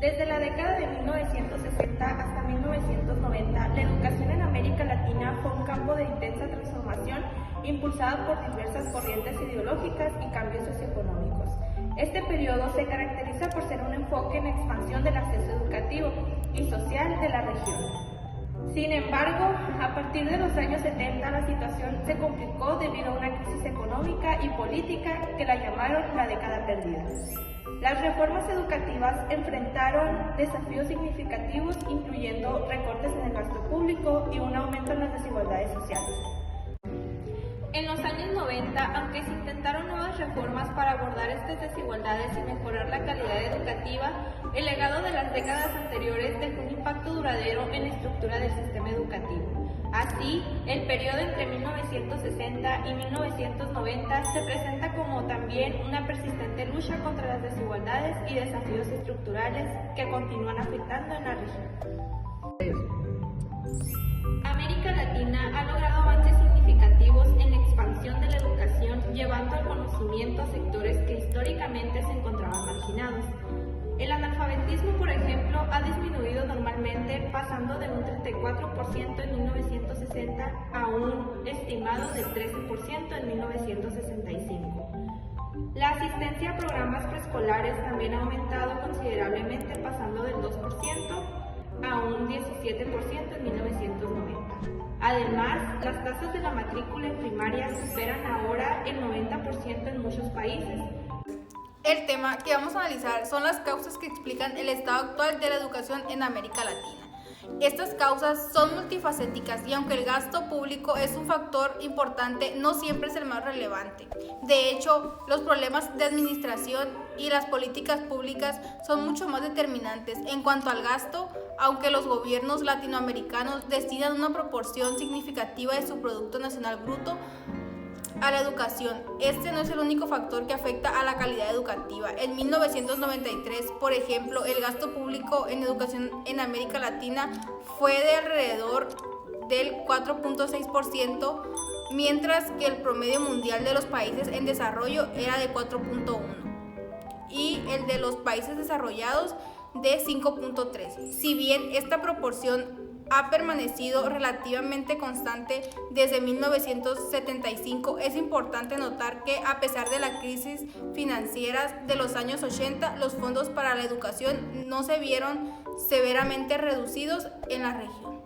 Desde la década de 1960 hasta 1990, la educación en América Latina fue un campo de intensa transformación impulsada por diversas corrientes ideológicas y cambios socioeconómicos. Este periodo se caracteriza por ser un enfoque en expansión del acceso educativo y social de la región. Sin embargo, a partir de los años 70 la situación se complicó debido a una crisis económica y política que la llamaron la década perdida. Las reformas educativas enfrentaron desafíos significativos, incluyendo recortes en el gasto público y un aumento en las desigualdades sociales. En los años 90, aunque se intentaron nuevas reformas para abordar estas desigualdades y mejorar la calidad educativa, el legado de las décadas anteriores dejó un impacto duradero en la estructura del sistema educativo. Así, el periodo entre 1960 y 1990 se presenta como también una persistente lucha contra las desigualdades y desafíos estructurales que continúan afectando en la región. América Latina ha logrado avances significativos en la expansión de la educación, llevando al conocimiento a sectores que históricamente se encontraban marginados. El analfabetismo, por ejemplo, ha disminuido normalmente, pasando de un 34% en 1960 a un estimado del 13% en 1965. La asistencia a programas preescolares también ha aumentado considerablemente, pasando del 2% a un 17% en 1990. Además, las tasas de la matrícula en primaria superan ahora el 90% en muchos países. El tema que vamos a analizar son las causas que explican el estado actual de la educación en América Latina. Estas causas son multifacéticas y aunque el gasto público es un factor importante, no siempre es el más relevante. De hecho, los problemas de administración y las políticas públicas son mucho más determinantes. En cuanto al gasto, aunque los gobiernos latinoamericanos destinan una proporción significativa de su Producto Nacional Bruto a la educación, este no es el único factor que afecta a la calidad educativa. En 1993, por ejemplo, el gasto público en educación en América Latina fue de alrededor del 4.6%, mientras que el promedio mundial de los países en desarrollo era de 4.1% y el de los países desarrollados de 5.3%. Si bien esta proporción ha permanecido relativamente constante desde 1975, es importante notar que a pesar de la crisis financiera de los años 80, los fondos para la educación no se vieron severamente reducidos en la región.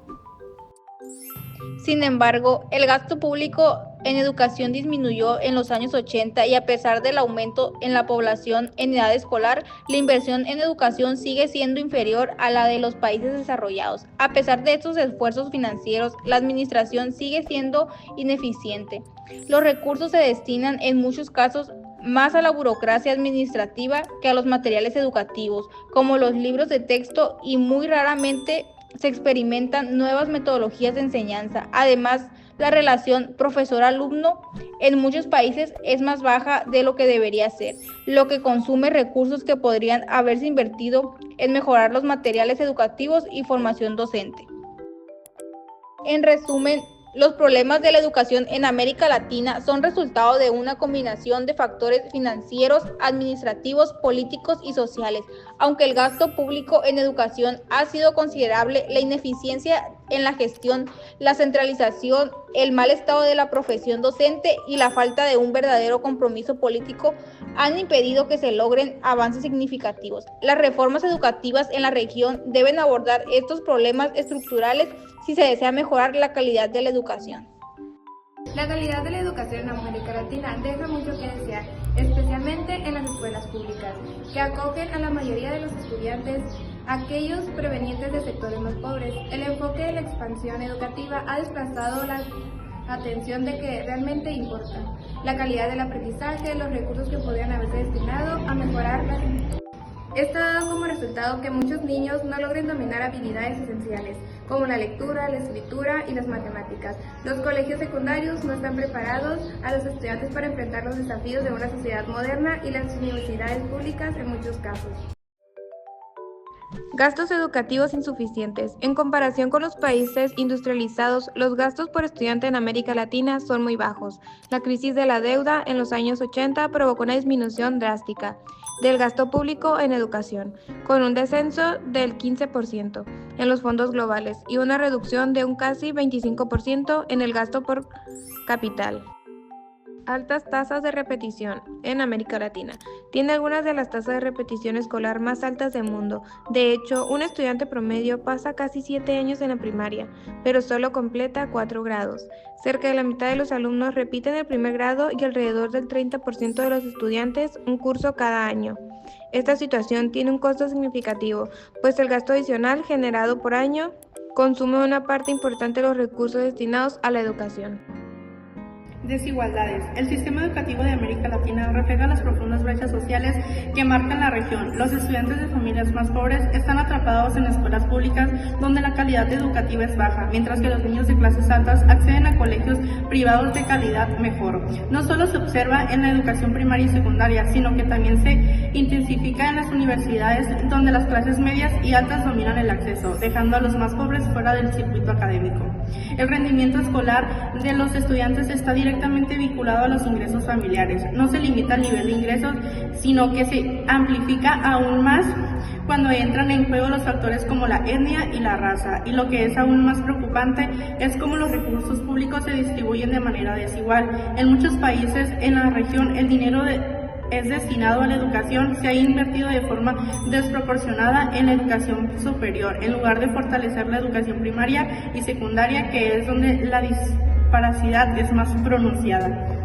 Sin embargo, el gasto público en educación disminuyó en los años 80 y a pesar del aumento en la población en edad escolar, la inversión en educación sigue siendo inferior a la de los países desarrollados. A pesar de estos esfuerzos financieros, la administración sigue siendo ineficiente. Los recursos se destinan en muchos casos más a la burocracia administrativa que a los materiales educativos, como los libros de texto, y muy raramente se experimentan nuevas metodologías de enseñanza. Además, la relación profesor-alumno en muchos países es más baja de lo que debería ser, lo que consume recursos que podrían haberse invertido en mejorar los materiales educativos y formación docente. En resumen, los problemas de la educación en América Latina son resultado de una combinación de factores financieros, administrativos, políticos y sociales. Aunque el gasto público en educación ha sido considerable, la ineficiencia en la gestión, la centralización, el mal estado de la profesión docente y la falta de un verdadero compromiso político han impedido que se logren avances significativos. Las reformas educativas en la región deben abordar estos problemas estructurales si se desea mejorar la calidad de la educación. La calidad de la educación en América Latina deja mucho que desear, especialmente en las escuelas públicas, que acogen a la mayoría de los estudiantes, aquellos provenientes de sectores más pobres. El enfoque de la expansión educativa ha desplazado la atención de que realmente importa: la calidad del aprendizaje, los recursos que podrían haberse destinado a mejorar la. Esto ha dado como resultado que muchos niños no logren dominar habilidades esenciales, como la lectura, la escritura y las matemáticas. Los colegios secundarios no están preparados a los estudiantes para enfrentar los desafíos de una sociedad moderna y las universidades públicas en muchos casos. Gastos educativos insuficientes. En comparación con los países industrializados, los gastos por estudiante en América Latina son muy bajos. La crisis de la deuda en los años 80 provocó una disminución drástica del gasto público en educación, con un descenso del 15% en los fondos globales y una reducción de un casi 25% en el gasto por capital. Altas tasas de repetición en América Latina. Tiene algunas de las tasas de repetición escolar más altas del mundo. De hecho, un estudiante promedio pasa casi 7 años en la primaria, pero solo completa 4 grados. Cerca de la mitad de los alumnos repiten el primer grado y alrededor del 30% de los estudiantes un curso cada año. Esta situación tiene un costo significativo, pues el gasto adicional generado por año consume una parte importante de los recursos destinados a la educación. Desigualdades. El sistema educativo de América Latina refleja las profundas brechas sociales que marcan la región. Los estudiantes de familias más pobres están atrapados en escuelas públicas donde la calidad educativa es baja, mientras que los niños de clases altas acceden a colegios privados de calidad mejor. No solo se observa en la educación primaria y secundaria, sino que también se intensifica en las universidades donde las clases medias y altas dominan el acceso, dejando a los más pobres fuera del circuito académico. El rendimiento escolar de los estudiantes está directamente vinculado a los ingresos familiares. No se limita al nivel de ingresos, sino que se amplifica aún más cuando entran en juego los factores como la etnia y la raza. Y lo que es aún más preocupante es cómo los recursos públicos se distribuyen de manera desigual. En muchos países en la región el dinero es destinado a la educación, se ha invertido de forma desproporcionada en la educación superior, en lugar de fortalecer la educación primaria y secundaria, que es donde la disparidad es más pronunciada.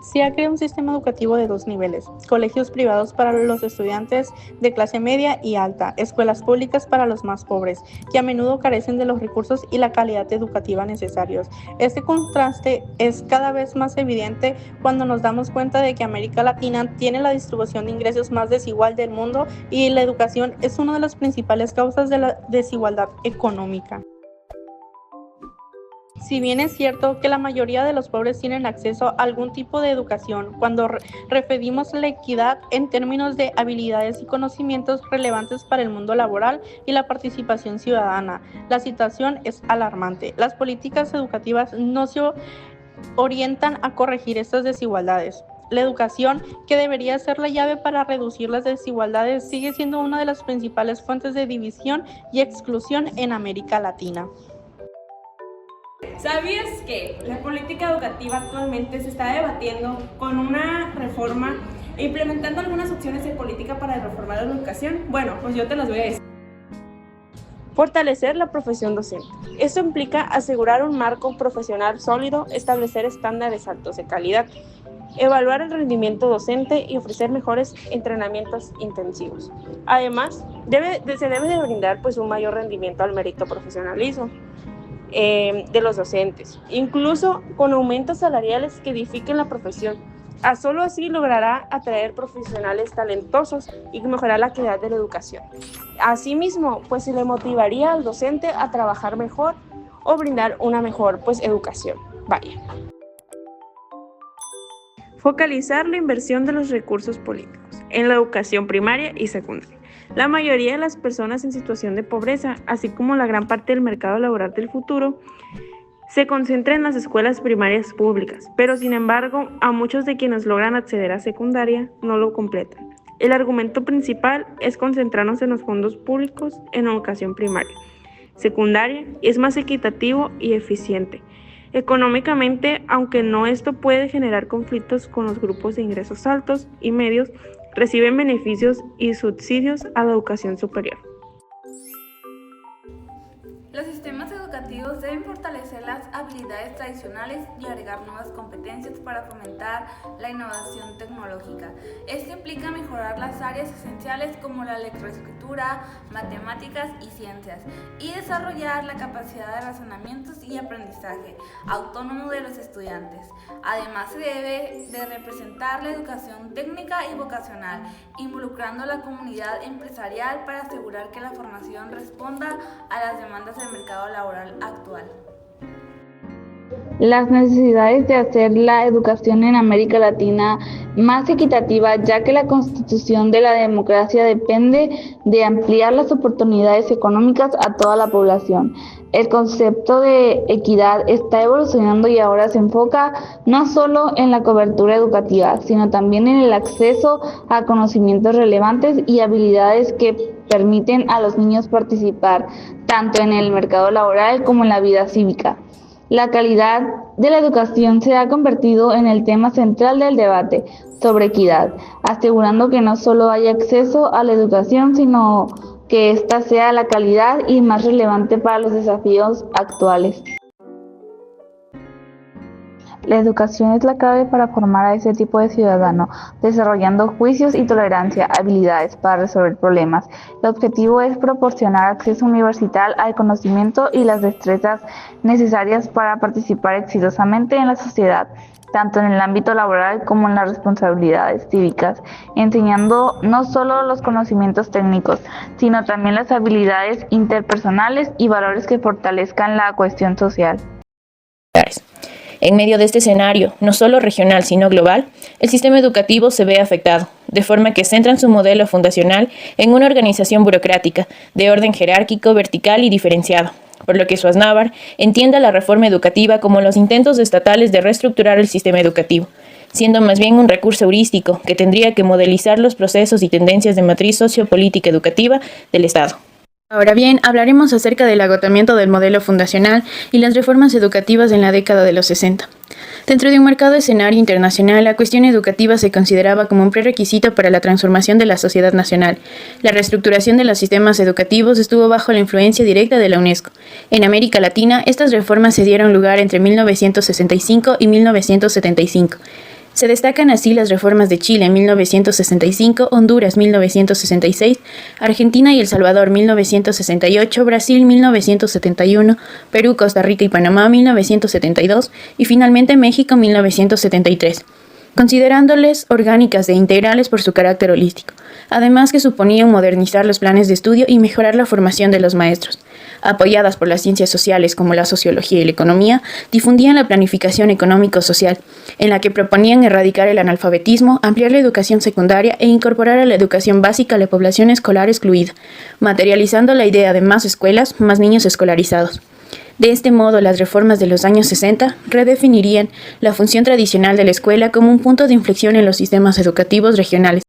Se ha creado un sistema educativo de 2 niveles: colegios privados para los estudiantes de clase media y alta, escuelas públicas para los más pobres, que a menudo carecen de los recursos y la calidad educativa necesarios. Este contraste es cada vez más evidente cuando nos damos cuenta de que América Latina tiene la distribución de ingresos más desigual del mundo y la educación es una de las principales causas de la desigualdad económica. Si bien es cierto que la mayoría de los pobres tienen acceso a algún tipo de educación, cuando referimos la equidad en términos de habilidades y conocimientos relevantes para el mundo laboral y la participación ciudadana, la situación es alarmante. Las políticas educativas no se orientan a corregir estas desigualdades. La educación, que debería ser la llave para reducir las desigualdades, sigue siendo una de las principales fuentes de división y exclusión en América Latina. ¿Sabías que la política educativa actualmente se está debatiendo con una reforma e implementando algunas opciones de política para reformar la educación? Bueno, pues yo te las voy a decir. Fortalecer la profesión docente. Esto implica asegurar un marco profesional sólido, establecer estándares altos de calidad, evaluar el rendimiento docente y ofrecer mejores entrenamientos intensivos. Además, se debe de brindar un mayor rendimiento al mérito profesionalismo de los docentes, incluso con aumentos salariales que edifiquen la profesión. Solo así logrará atraer profesionales talentosos y mejorar la calidad de la educación. Asimismo, se le motivaría al docente a trabajar mejor o brindar una mejor educación. Focalizar la inversión de los recursos políticos en la educación primaria y secundaria. La mayoría de las personas en situación de pobreza, así como la gran parte del mercado laboral del futuro, se concentra en las escuelas primarias públicas, pero sin embargo, a muchos de quienes logran acceder a secundaria no lo completan. El argumento principal es concentrarnos en los fondos públicos en educación primaria. Secundaria es más equitativo y eficiente económicamente, aunque esto puede generar conflictos con los grupos de ingresos altos y medios, reciben beneficios y subsidios a la educación superior. Los sistemas educativos deben fortalecer las habilidades tradicionales y agregar nuevas competencias para fomentar la innovación tecnológica. Esto implica mejorar las áreas esenciales como la lectoescritura, matemáticas y ciencias, y desarrollar la capacidad de razonamientos y aprendizaje autónomo de los estudiantes. Además, se debe de representar la educación técnica y vocacional, involucrando a la comunidad empresarial para asegurar que la formación responda a las demandas del mercado laboral actual. las necesidades de hacer la educación en América Latina más equitativa, ya que la constitución de la democracia depende de ampliar las oportunidades económicas a toda la población. El concepto de equidad está evolucionando y ahora se enfoca no solo en la cobertura educativa, sino también en el acceso a conocimientos relevantes y habilidades que permiten a los niños participar tanto en el mercado laboral como en la vida cívica. La calidad de la educación se ha convertido en el tema central del debate sobre equidad, asegurando que no solo haya acceso a la educación, sino que ésta sea la calidad y más relevante para los desafíos actuales. La educación es la clave para formar a ese tipo de ciudadano, desarrollando juicios y tolerancia, habilidades para resolver problemas. El objetivo es proporcionar acceso universal al conocimiento y las destrezas necesarias para participar exitosamente en la sociedad, tanto en el ámbito laboral como en las responsabilidades cívicas, enseñando no solo los conocimientos técnicos, sino también las habilidades interpersonales y valores que fortalezcan la cohesión social. En medio de este escenario, no solo regional sino global, el sistema educativo se ve afectado, de forma que centran su modelo fundacional en una organización burocrática, de orden jerárquico, vertical y diferenciado, por lo que Swaznauer entiende la reforma educativa como los intentos estatales de reestructurar el sistema educativo, siendo más bien un recurso heurístico que tendría que modelizar los procesos y tendencias de matriz sociopolítica educativa del Estado. Ahora bien, hablaremos acerca del agotamiento del modelo fundacional y las reformas educativas en la década de los 60. Dentro de un marcado escenario internacional, la cuestión educativa se consideraba como un prerequisito para la transformación de la sociedad nacional. La reestructuración de los sistemas educativos estuvo bajo la influencia directa de la UNESCO. En América Latina, estas reformas se dieron lugar entre 1965 y 1975. Se destacan así las reformas de Chile en 1965, Honduras 1966, Argentina y El Salvador 1968, Brasil 1971, Perú, Costa Rica y Panamá 1972 y finalmente México 1973, considerándoles orgánicas e integrales por su carácter holístico, además que suponían modernizar los planes de estudio y mejorar la formación de los maestros. Apoyadas por las ciencias sociales como la sociología y la economía, difundían la planificación económico-social, en la que proponían erradicar el analfabetismo, ampliar la educación secundaria e incorporar a la educación básica a la población escolar excluida, materializando la idea de más escuelas, más niños escolarizados. De este modo, las reformas de los años 60 redefinirían la función tradicional de la escuela como un punto de inflexión en los sistemas educativos regionales.